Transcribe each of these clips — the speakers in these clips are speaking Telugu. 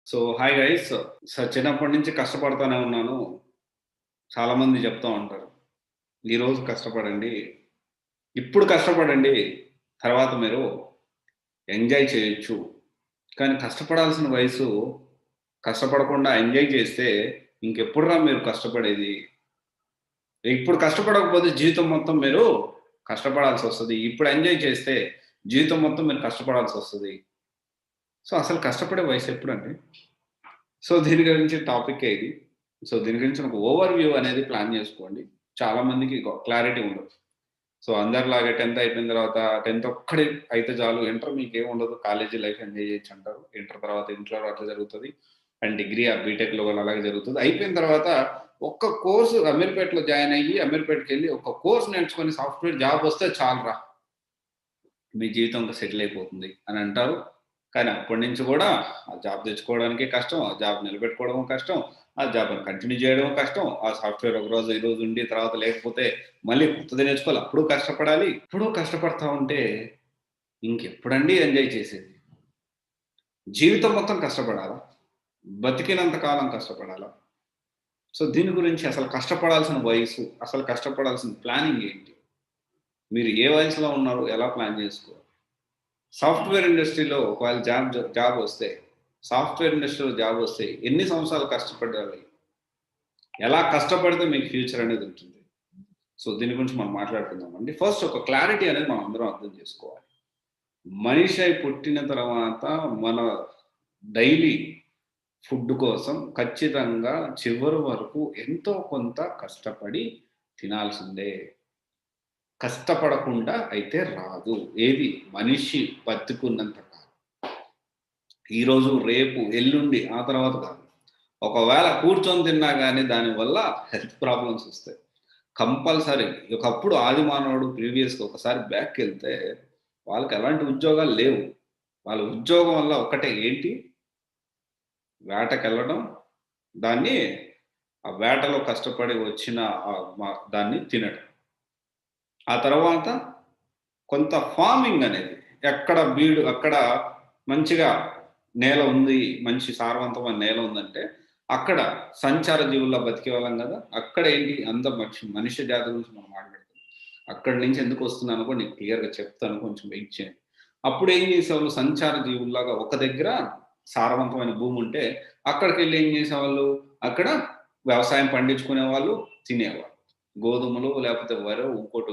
So, hi guys. చిన్నప్పటి నుంచి కష్టపడతానే ఉన్నాను. చాలామంది చెప్తా ఉంటారు. ఈరోజు కష్టపడండి. ఇప్పుడు కష్టపడండి. తర్వాత మీరు ఎంజాయ్ చేయొచ్చు. కానీ కష్టపడాల్సిన వయసు కష్టపడకుండా ఎంజాయ్ చేస్తే ఇంకెప్పుడురా మీరు కష్టపడేది? ఇప్పుడు కష్టపడకపోతే జీవితం మొత్తం మీరు కష్టపడాల్సొస్తది. ఇప్పుడు ఎంజాయ్ చేస్తే జీవితం మొత్తం మీరు కష్టపడాల్సొస్తది. సో, అసలు కష్టపడే వయసు ఎప్పుడండి? సో, దీని గురించి టాపిక్కే ఇది. సో, దీని గురించి ఒక ఓవర్ వ్యూ అనేది ప్లాన్ జేసుకోండి. చాలా మందికి క్లారిటీ ఉండదు. సో, అందరిలాగా 10థ్ అయిపోయిన తర్వాత 10థ్ ఒక్కటే అయితే చాలు. ఇంటర్ మీకేముండదు. కాలేజీ లైఫ్ ఎంజాయ్ చేయొచ్చంటారు. ఇంటర్ తర్వాత ఇంట్లో అట్లా జరుగుతది. అండ్ డిగ్రీ బీటెక్‌లో కూడా అలాగే జరుగుతది. అయిపోయిన తర్వాత ఒక్క కోర్స్ అమీర్‌పేట్‌లో జాయిన్ అయ్యి, అమీర్‌పేట్‌కెళ్ళి ఒక కోర్స్ నేర్చుకొని సాఫ్ట్‌వేర్ జాబ్ వస్తే చాలురా! మీ జీవితం అంతా సెటిల్ అయిపోతుంది అని అంటారు. కానీ అప్పటి నుంచి కూడా ఆ జాబ్ తెచ్చుకోవడానికే కష్టం. ఆ జాబ్ నిలబెట్టుకోవడం కష్టం. ఆ జాబ్‌ని కంటిన్యూ చేయడం కష్టం. ఆ సాఫ్ట్‌వేర్ ఒకరోజు, ఈ రోజు ఉండి తర్వాత లేకపోతే మళ్ళీ కొత్తది నేర్చుకోవాలి. అప్పుడు కష్టపడాలి. ఇప్పుడు కష్టపడతా ఉంటే ఇంకెప్పుడండి ఎంజాయ్ చేసేది? జీవితం మొత్తం కష్టపడాలా? బతికినంత కాలం కష్టపడాలా? సో, దీని గురించి అసలు కష్టపడాల్సిన వయసు, అసలు కష్టపడాల్సిన ప్లానింగ్ ఏంటి? మీరు ఏ వయసులో ఉన్నారు? ఎలా ప్లాన్ చేసుకోవాలి? సాఫ్ట్‌వేర్ ఇండస్ట్రీలో ఒకవేళ జాబొస్తే, సాఫ్ట్‌వేర్ ఇండస్ట్రీలో జాబొస్తే ఎన్ని సంవత్సరాలు కష్టపడాలి? ఎలా కష్టపడితే మీకు ఫ్యూచర్ అనేది ఉంటుంది? సో, దీని గురించి మనం మాట్లాడుకుందామండి. ఫస్ట్ ఒక క్లారిటీ అనేది మనం అందరం అర్థం చేసుకోవాలి. మనిషై పుట్టిన తర్వాత మన డైలీ ఫుడ్ కోసం ఖచ్చితంగా చివరి వరకు ఎంతో కొంత కష్టపడి తినాల్సిందే. కష్టపడకుండా అయితే రాదు. ఏది మనిషి బతికున్నంత కాలం. ఈరోజు, రేపు, ఎల్లుండి ఆ తర్వాత కాదు. ఒకవేళ కూర్చొని తిన్నా గాని దానివల్ల హెల్త్ ప్రాబ్లమ్స్ ఒస్తాయి. కంపల్సరీ. ఒకప్పుడు ఆది మానవుడు ప్రీవియస్‌గా ఒకసారి బ్యాక్‌కెళ్తే వాళ్ళకి ఎలాంటి ఉద్యోగాలు లేవు. వాళ్ళ ఉద్యోగం వల్ల ఒక్కటే ఏంటి? వేటకెళ్ళడం, దాన్ని ఆ వేటలో కష్టపడి వచ్చిన దాన్ని తినడం. ఆ తర్వాత కొంత ఫార్మింగ్ అనేది అక్కడ మంచిగా నేల ఉంది. మంచి సారవంతమైన నేల ఉందంటే, అక్కడ సంచార జీవుల్లా బతికేవాళ్ళం గదా! అక్కడేంటి మనిషి జాతి గురించి మనం మాట్లాడుతున్నాం. అక్కడి నుంచి ఎందుకొస్తున్నానో కూడా నీకు క్లియర్‌గా చెప్తాను. కొంచెం వెయిట్ చేయండి. అప్పుడేం చేసేవాళ్ళు సంచార జీవుల్లాగా ఒక దగ్గర సారవంతమైన భూముంటే, అక్కడికెళ్ళి ఏం చేసేవాళ్ళు, అక్కడ వ్యవసాయం పండించుకునేవాళ్ళు, తినేవాళ్ళు. గోధుమలు లేకపోతే వరో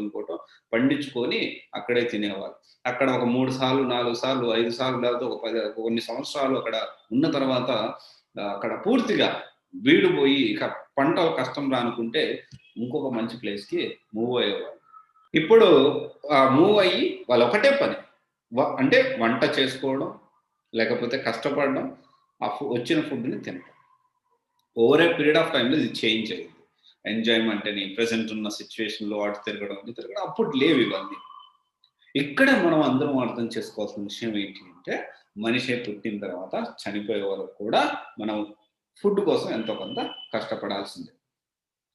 ఇంకోటో పండించుకొని అక్కడే తినేవాళ్ళు. అక్కడ ఒక 3 సార్లు, 4 సార్లు, 5 సార్లు లేకపోతే ఒక కొన్ని సంవత్సరాలు అక్కడ ఉన్న తర్వాత అక్కడ పూర్తిగా బీడుబోయి ఇక పంటలు కష్టం రా అనుకుంటే ఇంకొక మంచి ప్లేస్‌కి మూవ్ అయ్యేవాళ్ళు. ఇప్పుడు మూవ్ అయ్యి వాళ్ళొకటే పని. అంటే వంట చేసుకోవడం, లేకపోతే కష్టపడడం, వచ్చిన ఫుడ్‌ని తినడం. ఓవర్ ఏ పీరియడ్ ఆఫ్ టైమ్‌లో ఇది చేంజ్ అయింది. ఎంజాయ్‌మెంట్ అని ప్రెజెంట్ ఉన్న సిట్యుయేషన్‌లో అటు తిరగడం, ఇటు తిరగడం అప్పుడు లేవు ఇవన్నీ. ఇక్కడ మనం అందరం అర్థం చేసుకోవాల్సిన విషయం ఏంటి అంటే, మనిషి పుట్టిన తర్వాత చనిపోయే వరకు కూడా మనం ఫుడ్ కోసం ఎంతో కొంత కష్టపడాల్సిందే.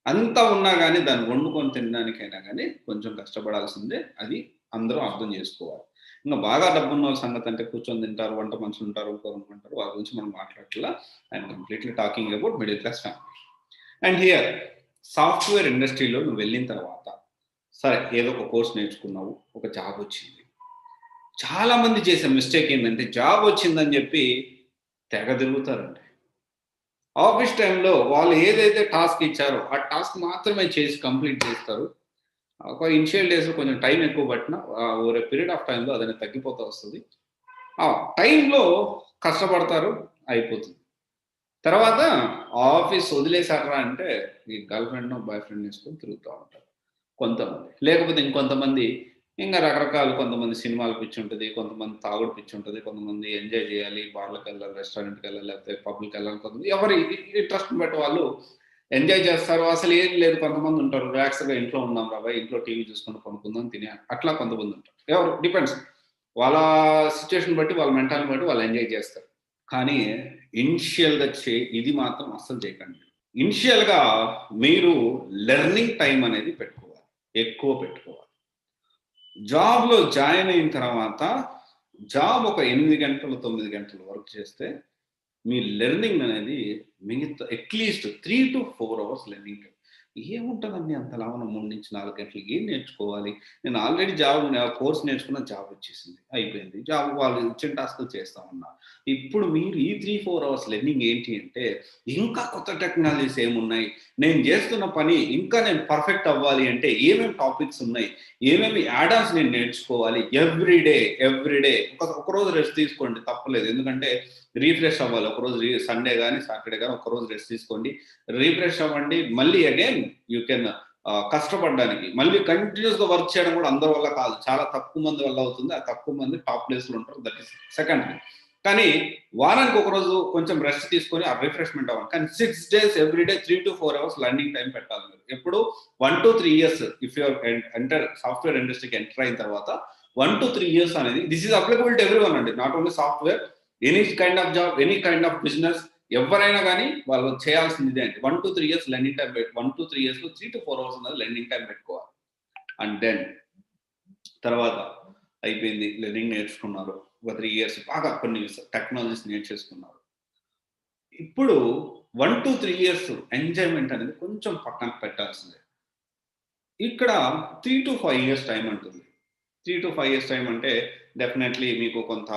అంతా ఉన్నా గాని దాన్ని వండుకొని తినడానికైనా గాని కొంచెం కష్టపడాల్సిందే. అది అందరూ అర్థం జేసుకోవాలి. ఇంక బాగా డబ్బున్నోళ్ళ సంగతంటే కూర్చొని తింటారు, వంట మనుషులుంటారు, ఇంకోరుంటారు. వాళ్ళ గురించి మనం మాట్లాడట్లా. I'm completely talking about middle class family. And here software ఇండస్ట్రీలో నువ్వెళ్ళిన తర్వాత, సరే ఏదో ఒక కోర్స్ నేర్చుకున్నావు. ఒక జాబొచ్చింది. చాలా మంది చేసే మిస్టేక్ ఏందంటే జాబొచ్చిందని జెప్పి తెగ తిరుగుతారండి. ఆఫీస్ టైమ్‌లో వాళ్ళు ఏదైతే టాస్క్ ఇచ్చారో, ఆ టాస్క్ మాత్రమే చేసి కంప్లీట్ చేస్తారు. ఒక ఇనిషియల్ డేస్‌లో కొంచెం టైమ్ ఎక్కువ పట్టినా ఓవర్ ఎ పీరియడ్ ఆఫ్ టైమ్‌లో అదనేది తగ్గిపోతా వస్తది. ఆ టైమ్‌లో కష్టపడతారు, అయిపోతుంది. తర్వాత ఆఫీస్ వదిలేసార్రా అంటే, ఈ గర్ల్ ఫ్రెండ్‌నో, బాయ్ ఫ్రెండ్‌నో ఎసుకొని తిరుగుతా ఉంటారు కొంతమంది. లేకపోతే ఇంకొంతమంది ఇంగ రకరకాలు కొంతమంది సినిమాలు పిచ్చుంటది, కొంతమంది తాగుడు పిచ్చుంటది, కొంతమంది ఎంజాయ్ జేయాలి, బార్‌లకెళ్ళాలి, రెస్టారెంట్‌కెళ్ళాలి, లేకపోతే పబ్‌లకెళ్ళాలి కొంతమంది ఎవరి ఇంట్రెస్ట్‌ని బట్టి వాళ్ళు ఎంజాయ్ చేస్తారు. అసలు ఏం లేదు కొంతమందుంటారు. రిలాక్స్‌గా ఇంట్లో ఉందాం రా భయ్! ఇంట్లో టీవీ చూసుకుంటూ పడుకుందాం అట్లా కొంతమందుంటారు. ఎవరు డిపెండ్స్. వాళ్ళ సిట్యుయేషన్ బట్టి, వాళ్ళ మెంటాలిటీని బట్టి వాళ్ళు ఎంజాయ్ చేస్తారు. కానీ ఇనిషియల్‌గా ఇది మాత్రం అస్సలు చేయకండి. ఇనిషియల్‌గా మీరు లెర్నింగ్ టైమ్ అనేది పెట్టుకోవాలి. ఎక్కువ పెట్టుకోవాలి. జాబ్‌లో జాయిన్ అయిన తర్వాత జాబ్ ఒక 8 గంటలు, 9 గంటలు వర్క్ చేస్తే మీ లెర్నింగ్ అనేది మిగతా అట్లీస్ట్ 3-4 అవర్స్ లెర్నింగ్ టైం. ఏముంటదండి అంత లావున 3-4 గంటలు ఏం నేర్చుకోవాలి? నేను ఆల్రెడీ కోర్స్ నేర్చుకున్న జాబ్ వచ్చేసింది. అయిపోయింది. జాబ్ వాళ్ళు ఇచ్చిన టాస్క్‌లు చేస్తా ఉన్నా. ఇప్పుడు మీరు ఈ 3-4 అవర్స్ లెర్నింగ్ ఏంటి అంటే, ఇంకా కొత్త టెక్నాలజీస్ ఏమున్నాయి? నేను జేస్తున్న పని ఇంకా నేను పర్ఫెక్ట్ అవ్వాలి అంటే ఏమేమి టాపిక్స్ ఉన్నాయి? ఏమేమి యాడ్ ఆన్స్ నేను నేర్చుకోవాలి? ఎవ్రీ డే ఒకరోజు రెస్ట్ తీసుకోండి తప్పలేదు. ఎందుకంటే రిఫ్రెష్ అవ్వాలి. ఒకరోజు సండే గాని, సాటర్‌డే గాని ఒకరోజు రెస్ట్ తీసుకోండి. రిఫ్రెష్ అవ్వండి. మళ్ళీ అగైన్ యూ కెన్ కష్టపడడానికి. మళ్ళీ కంటిన్యూయస్‌గా వర్క్ చేయడం కూడా అందరి వల్ల కాదు. చాలా తక్కువ మంది వల్ల అవుతుంది. ఆ తక్కువ మంది టాప్ ప్లేస్‌లో ఉంటారు. That is second thing. కానీ వారానికి ఒక రోజు కొంచెం రెస్ట్ తీసుకొని ఆ రిఫ్రెష్‌మెంట్ అవ్వండి. కానీ 6 days everyday 3-4 hours learning time పెట్టాలి మీరు. ఎప్పుడు 1-3 years if you are enter software ఇండస్ట్రీకి ఎంటర్ అయిన తర్వాత 1-3 ఇయర్స్ అనేది this is applicable to everyone అండి. Not only software, any kind of job, any kind of business ఎవరైనా గానీ వాళ్ళు చేయాల్సింది ఇదే అండి. 1-3 ఇయర్స్ లెర్నింగ్ టైమ్ 1-3 ఇయర్స్‌లో 3-4 అవర్స్ అనేది లెర్నింగ్ టైమ్ పెట్టుకోవాలి. అండ్ దెన్ తర్వాత అయిపోయింది. లెర్నింగ్ నేర్చుకున్నారు. ఒక 3 ఇయర్స్ బాగా కొన్ని టెక్నాలజీస్ నేర్చేసుకున్నారు. ఇప్పుడు 1-3 ఇయర్స్ ఎంజాయ్‌మెంట్ అనేది కొంచెం పక్కన పెట్టాల్సిందే. ఇక్కడ 3-5 ఇయర్స్ టైమ్ అంటుంది. 3-5 ఇయర్స్ టైమ్ అంటే డెఫినెట్‌లీ మీకు కొంత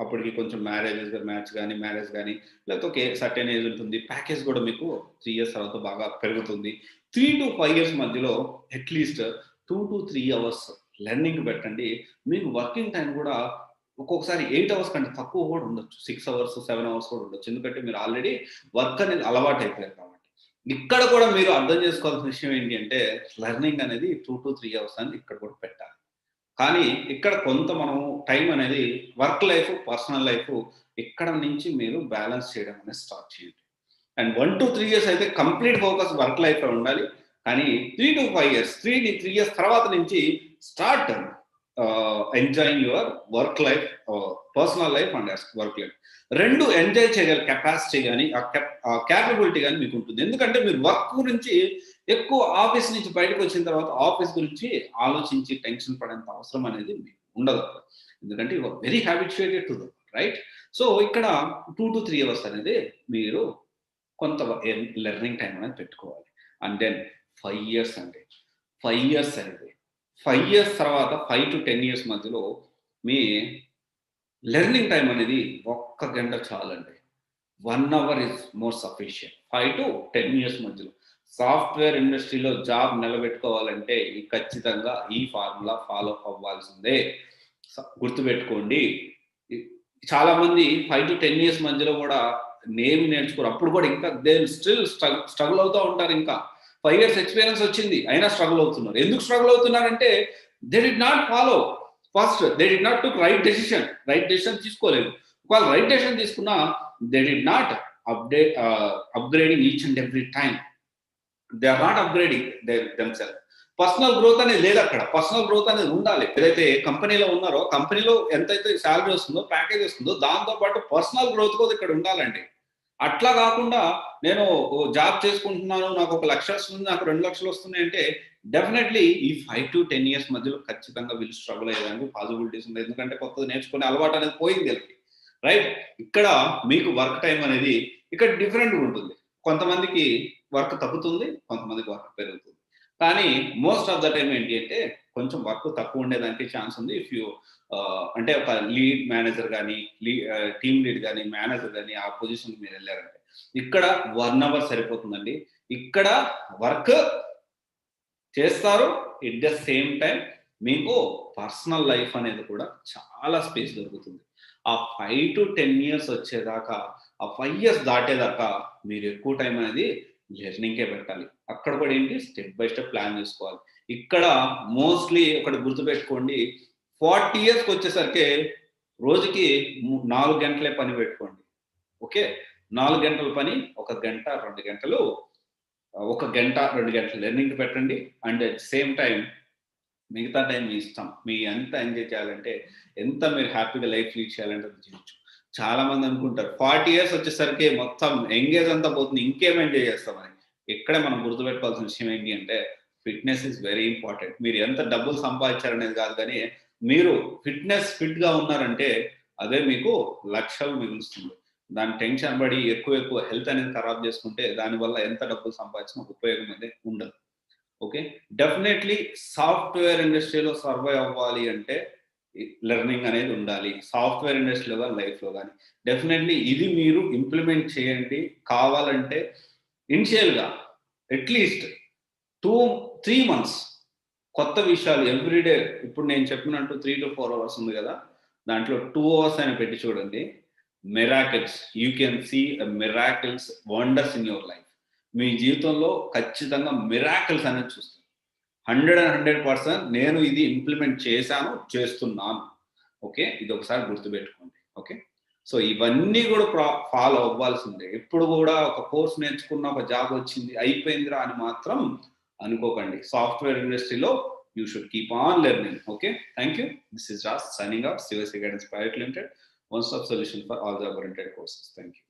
అప్పటికి కొంచెం మ్యారేజ్ గాని లేకపోతే ఓకే సర్టెన్ ఏజ్ ఉంటుంది. ప్యాకేజ్ కూడా మీకు 3 ఇయర్స్ తర్వాత బాగా పెరుగుతుంది. 3-5 ఇయర్స్ మధ్యలో అట్‌లీస్ట్ 2-3 అవర్స్ లెర్నింగ్ పెట్టండి. మీకు వర్కింగ్ టైమ్ కూడా ఒక్కొక్కసారి 8 అవర్స్ కంటే తక్కువ కూడా ఉండొచ్చు. 6 అవర్స్, 7 అవర్స్ కూడా ఉండొచ్చు. ఎందుకంటే మీరు ఆల్రెడీ వర్క్ అనేది అలవాటయిపోయారు కాబట్టి. ఇక్కడ కూడా మీరు అర్థం చేసుకోవాల్సిన విషయం ఏంటి అంటే లెర్నింగ్ అనేది 2-3 అవర్స్ అని ఇక్కడ కూడా పెట్టాలి. కానీ ఇక్కడ కొంత మనం టైం అనేది వర్క్ లైఫ్, పర్సనల్ లైఫ్ ఇక్కడ నుంచి మీరు బ్యాలెన్స్ చేయడం అనేది స్టార్ట్ చేయండి. అండ్ 1-3 ఇయర్స్ అయితే కంప్లీట్ ఫోకస్ వర్క్ లైఫ్‌లో ఉండాలి. కానీ 3-5 ఇయర్స్ 3 ఇయర్స్ తర్వాత నుంచి start enjoying your work life, personal life and work life. 2 enjoy చేయగల కెపాసిటీ గాని, క్యాపబిలిటీ గాని మీకు ఉంటుంది. ఎందుకంటే మీరు వర్క్ గురించి ఎక్కువ ఆఫీస్ నుంచి బయటకొచ్చిన తర్వాత ఆఫీస్ గురించి ఆలోచించి టెన్షన్ పడేంత అవసరం అనేది మీకు ఉండదు. ఎందుకంటే you are very habituated to that, right? So ఇక్కడ 2-3 అవర్స్ అనేది మీరు కొంత లెర్నింగ్ టైమ్ అనేది పెట్టుకోవాలి. అండ్ దెన్ 5 ఇయర్స్ అండి. 5 ఇయర్స్ అనేది 5 ఇయర్స్ తర్వాత 5-10 ఇయర్స్ మధ్యలో మీ లెర్నింగ్ టైమ్ అనేది ఒక్క గంట చాలండి. 1 hour is more sufficient. 5-10 years మధ్యలో. సాఫ్ట్‌వేర్ ఇండస్ట్రీలో జాబ్ నిలబెట్టుకోవాలంటే ఖచ్చితంగా ఈ ఫార్ములా ఫాలో అవ్వాల్సిందే. గుర్తుపెట్టుకోండి. ఇ చాలామంది 5-10 ఇయర్స్ మధ్యలో కూడా నేమి నేర్చుకోరు. అప్పుడు కూడా ఇంకా దే విల్ స్టిల్ స్ట్రగుల్ అవుతా ఉంటారు ఇంకా. 5 ఇయర్స్ ఎక్స్‌పీరియన్స్ వచ్చింది. అయినా స్ట్రగుల్ అవుతున్నారు. ఎందుకు స్ట్రగుల్ అవుతున్నారంటే they did not follow first. They did not took right decision. Right decision తీసుకోలేదు. ఒకవేళ రైట్ డెసిషన్ తీసుకున్నా they did not upgrading each and every time. They are not upgrading themself. Personal growth అనేది లేదక్కడ. పర్సనల్ గ్రోత్ అనేది ఉండాలి. ఏదైతే కంపెనీలో ఉన్నారో, కంపెనీలో ఎంతైతే సాలరీ వస్తుందో, ప్యాకేజ్ వస్తుందో దాంతో పాటు పర్సనల్ గ్రోత్ కూడా ఇక్కడ ఉండాలండి. అట్లా కాకుండా నేను జాబ్ చేసుకుంటున్నాను, నాకు 1,00,000 వస్తుంది, నాకు 2,00,000 వస్తున్నాయి అంటే డెఫినెట్‌లీ ఈ 5-10 ఇయర్స్ మధ్యలో ఖచ్చితంగా వీళ్ళు స్ట్రగుల్ అయ్యేదానికి పాసిబిలిటీస్ ఉన్నాయి. ఎందుకంటే కొత్తది నేర్చుకునే అలవాటు అనేది పోయింది వీళ్ళకి. రైట్? ఇక్కడ మీకు వర్క్ టైమ్ అనేది ఇక్కడ డిఫరెంట్‌గా ఉంటుంది. కొంతమందికి వర్క్ తగ్గుతుంది. కొంతమందికి వర్క్ పెరుగుతుంది. కానీ మోస్ట్ ఆఫ్ ద టైమ్ ఏంటి అంటే కొంచెం వర్క్ తక్కువ ఉండేదానికి ఛాన్స్ ఉంది. ఇఫ్ యూ అంటే ఒక లీడ్ మేనేజర్ గాని, టీమ్ లీడ్ గాని, మేనేజర్ గాని ఆ పొజిషన్‌కి మీరు వెళ్లారంటే. ఇక్కడ 1 అవర్ సరిపోతుందండి. ఇక్కడ వర్క్ చేస్తారు. ఎట్ ద సేమ్ టైమ్ మీకు పర్సనల్ లైఫ్ అనేది కూడా చాలా స్పేస్ దొరుకుతుంది. ఆ 5-10 ఇయర్స్ వచ్చేదాకా, ఆ 5 ఇయర్స్ దాటేదాకా మీరు ఎక్కువ టైం అనేది లెర్నింగ్‌కే పెట్టాలి. అక్కడ కూడా ఏంటి స్టెప్ బై స్టెప్ ప్లాన్ చేసుకోవాలి. ఇక్కడ మోస్ట్‌లీ ఒకటి గుర్తుపెట్టుకోండి. 40 ఇయర్స్‌కి వచ్చేసరికి రోజుకి 4 గంటలే పని పెట్టుకోండి. ఓకే. 4 గంటల పని, 1 గంట, 2 గంటలు 1 గంట, 2 గంటలు లెర్నింగ్‌కి పెట్టండి. అండ్ అట్ సేమ్ టైమ్ మిగతా టైం మీ ఇష్టం. మీ ఎంత ఎంజాయ్ చేయాలంటే, ఎంత మీరు హ్యాపీగా లైఫ్ లీడ్ చేయాలంటే అది చేయొచ్చు. చాలా మంది అనుకుంటారు 40 ఇయర్స్ వచ్చేసరికి మొత్తం ఎంగేజ్ అంతా పోతుంది. ఇంకేం ఎంజాయ్ చేస్తామని. ఇక్కడే మనం గుర్తుపెట్టుకోవాల్సిన విషయం ఏంటి అంటే ఫిట్‌నెస్ ఈస్ వెరీ ఇంపార్టెంట్. మీరు ఎంత డబ్బులు సంపాదించారనేది కాదు గానీ, మీరు ఫిట్‌గా ఉన్నారంటే అదే మీకు లక్షలు మిగులుస్తుంది. దాని టెన్షన్ పడి ఎక్కువ హెల్త్ అనేది ఖరాబ్ చేసుకుంటే దానివల్ల ఎంత డబ్బులు సంపాదించినా ఉపయోగం అనేది ఉండదు. ఓకే. డెఫినెట్లీ సాఫ్ట్‌వేర్ ఇండస్ట్రీలో సర్వైవ్ అవ్వాలి అంటే లెర్నింగ్ అనేది ఉండాలి. సాఫ్ట్‌వేర్ ఇండస్ట్రీలో గాని, లైఫ్‌లో గాని. డెఫినెట్లీ ఇది మీరు ఇంప్లిమెంట్ చేయండి. కావాలంటే ఇనిషియల్‌గా అట్‌లీస్ట్ 2, 3 మంత్స్ కొత్త విషయాలు ఎవ్రీడే ఇప్పుడు నేను చెప్పినట్టు 3-4 అవర్స్ ఉంది కదా! దాంట్లో 2 అవర్స్ అయినా పెట్టి చూడండి. Miracles. You can see miracles, wonders in your life. మీ జీవితంలో ఖచ్చితంగా మిరాకిల్స్ అనేది చూస్తారు. 100% నేను ఇది ఇంప్లిమెంట్ చేశాను, చేస్తున్నాను. ఓకే. ఇది ఒకసారి గుర్తుపెట్టుకోండి. ఓకే. సో ఇవన్నీ కూడా ఫాలో అవ్వాల్సిందే. ఎప్పుడు కూడా ఒక కోర్స్ నేర్చుకున్న, ఒక జాబ్ వచ్చింది, అయిపోయిందిరా అని మాత్రం అనుకోకండి. సాఫ్ట్‌వేర్ ఇండస్ట్రీలో you should keep on learning. Okay. Thank you. This is Raj signing off CVC Guidance Private Limited, one stop solution for all job oriented courses. Thank you.